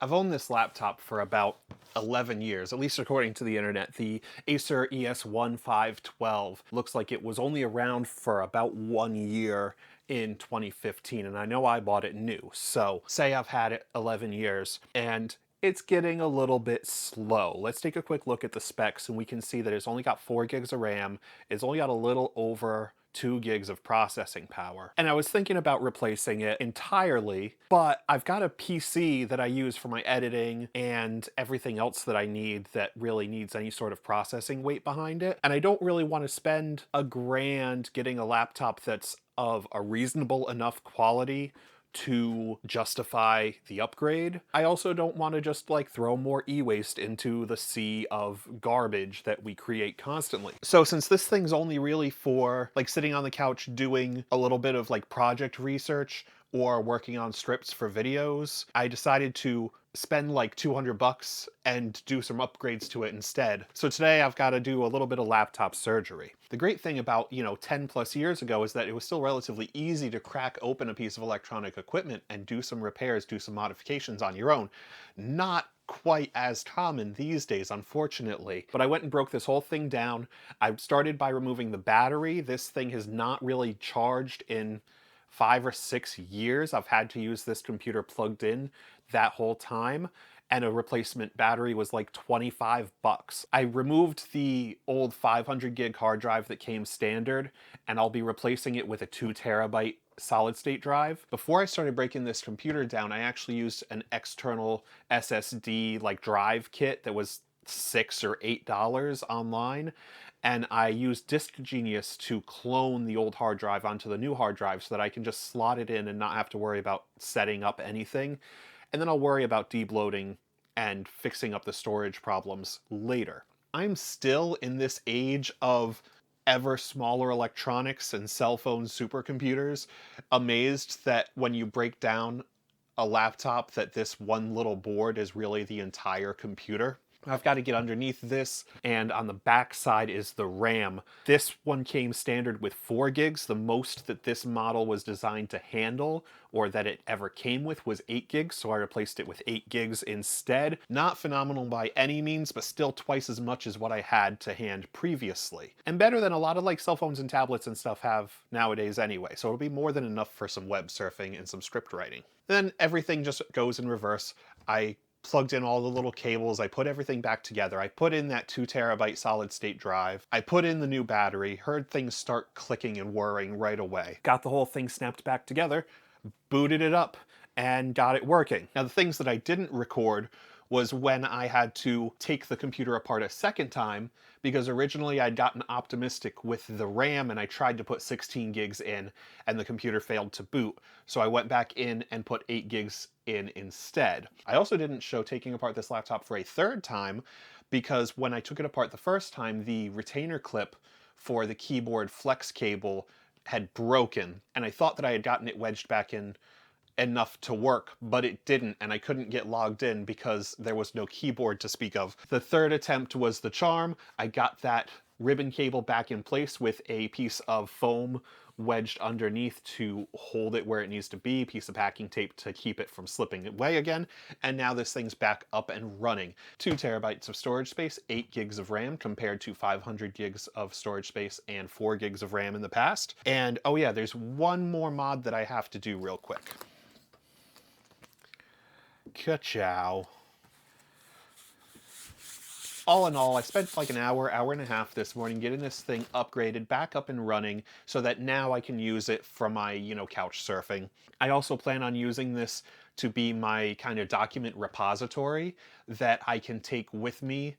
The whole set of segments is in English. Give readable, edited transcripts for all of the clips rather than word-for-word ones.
I've owned this laptop for about 11 years, at least according to the internet. The Acer ES1512 looks like it was only around for about 1 year in 2015, and I know I bought it new. So say I've had it 11 years, and it's getting a little bit slow. Let's take a quick look at the specs, and we can see that it's only got 4 gigs of RAM. It's only got a little over 2 gigs of processing power. And I was thinking about replacing it entirely, but I've got a PC that I use for my editing and everything else that I need that really needs any sort of processing weight behind it. And I don't really want to spend a grand getting a laptop that's of a reasonable enough quality to justify the upgrade. I also don't want to just like throw more e-waste into the sea of garbage that we create constantly. So since this thing's only really for like sitting on the couch doing a little bit of like project research or working on scripts for videos, I decided to spend like 200 bucks and do some upgrades to it instead. So today I've got to do a little bit of laptop surgery. The great thing about, 10 plus years ago is that it was still relatively easy to crack open a piece of electronic equipment and do some repairs, do some modifications on your own. Not quite as common these days, unfortunately. But I went and broke this whole thing down. I started by removing the battery. This thing has not really charged in 5 or 6 years. I've had to use this computer plugged in that whole time, and a replacement battery was like 25 bucks. I removed the old 500 gig hard drive that came standard, and I'll be replacing it with a 2 terabyte solid state drive. Before I started breaking this computer down, I actually used an external SSD like drive kit that was $6 or $8 online, and I used Disk Genius to clone the old hard drive onto the new hard drive so that I can just slot it in and not have to worry about setting up anything. And then I'll worry about debloating and fixing up the storage problems later. I'm still in this age of ever smaller electronics and cell phone supercomputers, amazed that when you break down a laptop that this one little board is really the entire computer. I've got to get underneath this, and on the back side is the RAM. This one came standard with 4 gigs. The most that this model was designed to handle, or that it ever came with, was 8 gigs, so I replaced it with 8 gigs instead. Not phenomenal by any means, but still twice as much as what I had to hand previously. And better than a lot of like cell phones and tablets and stuff have nowadays anyway, so it'll be more than enough for some web surfing and some script writing. Then everything just goes in reverse. I plugged in all the little cables, I put everything back together, I put in that 2 terabyte solid state drive, I put in the new battery, heard things start clicking and whirring right away. Got the whole thing snapped back together, booted it up, and got it working. Now the things that I didn't record was when I had to take the computer apart a second time, because originally I'd gotten optimistic with the RAM and I tried to put 16 gigs in and the computer failed to boot. So I went back in and put 8 gigs in instead. I also didn't show taking apart this laptop for a third time because when I took it apart the first time, the retainer clip for the keyboard flex cable had broken, and I thought that I had gotten it wedged back in enough to work, but it didn't, and I couldn't get logged in because there was no keyboard to speak of. The third attempt was the charm. I got that ribbon cable back in place with a piece of foam wedged underneath to hold it where it needs to be, a piece of packing tape to keep it from slipping away again, and now this thing's back up and running. 2 terabytes of storage space, 8 gigs of RAM compared to 500 gigs of storage space and 4 gigs of RAM in the past. And oh yeah, there's one more mod that I have to do real quick. Ka-chow. All in all, I spent like an hour, hour and a half this morning getting this thing upgraded, back up and running, so that now I can use it for my, couch surfing. I also plan on using this to be my kind of document repository that I can take with me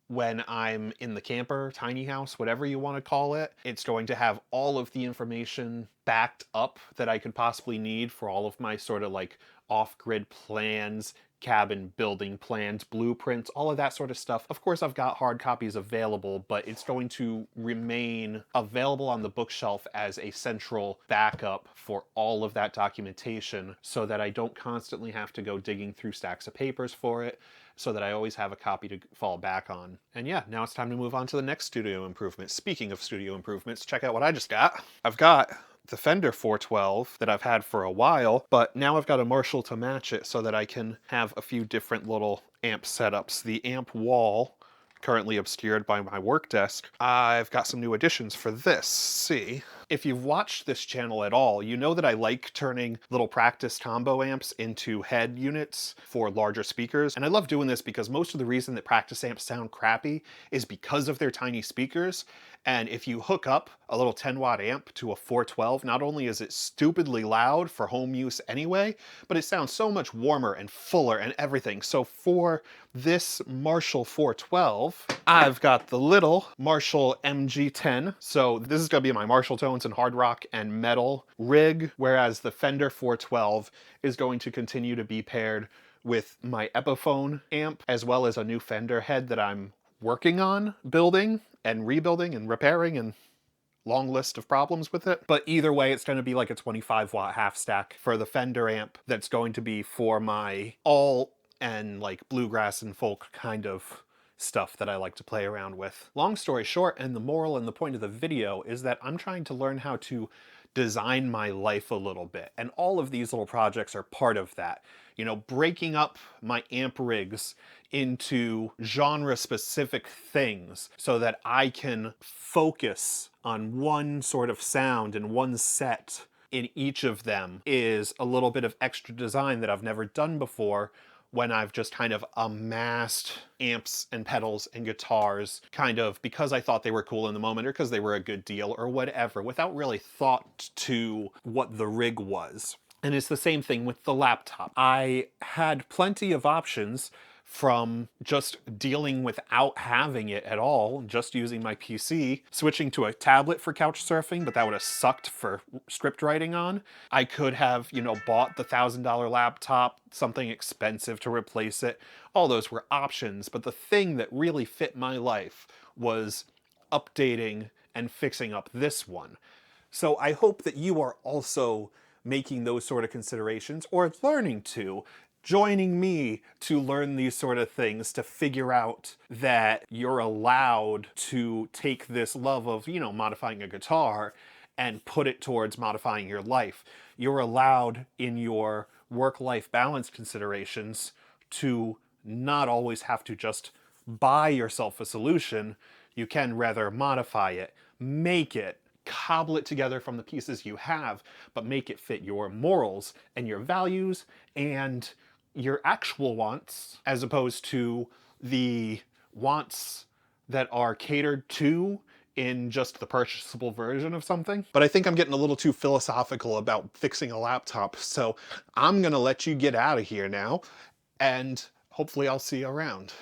when I'm in the camper, tiny house, whatever you want to call it. It's going to have all of the information backed up that I could possibly need for all of my sort of like off-grid plans, cabin building plans, blueprints, all of that sort of stuff. Of course, I've got hard copies available, but it's going to remain available on the bookshelf as a central backup for all of that documentation so that I don't constantly have to go digging through stacks of papers for it, so that I always have a copy to fall back on. And yeah, now it's time to move on to the next studio improvement. Speaking of studio improvements, check out what I just got. I've got the Fender 412 that I've had for a while, but now I've got a Marshall to match it so that I can have a few different little amp setups. The amp wall, currently obscured by my work desk, I've got some new additions for this. See? If you've watched this channel at all, you know that I like turning little practice combo amps into head units for larger speakers. And I love doing this because most of the reason that practice amps sound crappy is because of their tiny speakers. And if you hook up a little 10-watt amp to a 412, not only is it stupidly loud for home use anyway, but it sounds so much warmer and fuller and everything. So for this Marshall 412, I've got the little Marshall MG10. So this is gonna be my Marshall tones and hard rock and metal rig, whereas the Fender 412 is going to continue to be paired with my Epiphone amp, as well as a new Fender head that I'm working on building and rebuilding and repairing, and long list of problems with it. But either way, it's going to be like a 25-watt half stack for the Fender amp that's going to be for my alt and like bluegrass and folk kind of stuff that I like to play around with. Long story short, and the moral and the point of the video is that I'm trying to learn how to design my life a little bit. And all of these little projects are part of that. You know, breaking up my amp rigs into genre-specific things so that I can focus on one sort of sound and one set in each of them is a little bit of extra design that I've never done before, when I've just kind of amassed amps and pedals and guitars kind of because I thought they were cool in the moment or because they were a good deal or whatever, without really thought to what the rig was. And it's the same thing with the laptop. I had plenty of options, from just dealing without having it at all, just using my PC, switching to a tablet for couch surfing, but that would have sucked for script writing on. I could have, you know, bought the $1,000 laptop, something expensive to replace it. All those were options, but the thing that really fit my life was updating and fixing up this one. So I hope that you are also making those sort of considerations, or learning to, joining me to learn these sort of things, to figure out that you're allowed to take this love of, you know, modifying a guitar and put it towards modifying your life. You're allowed in your work-life balance considerations to not always have to just buy yourself a solution. You can rather modify it, make it, cobble it together from the pieces you have, but make it fit your morals and your values and your actual wants, as opposed to the wants that are catered to in just the purchasable version of something. But I think I'm getting a little too philosophical about fixing a laptop, so I'm gonna let you get out of here now, and hopefully I'll see you around.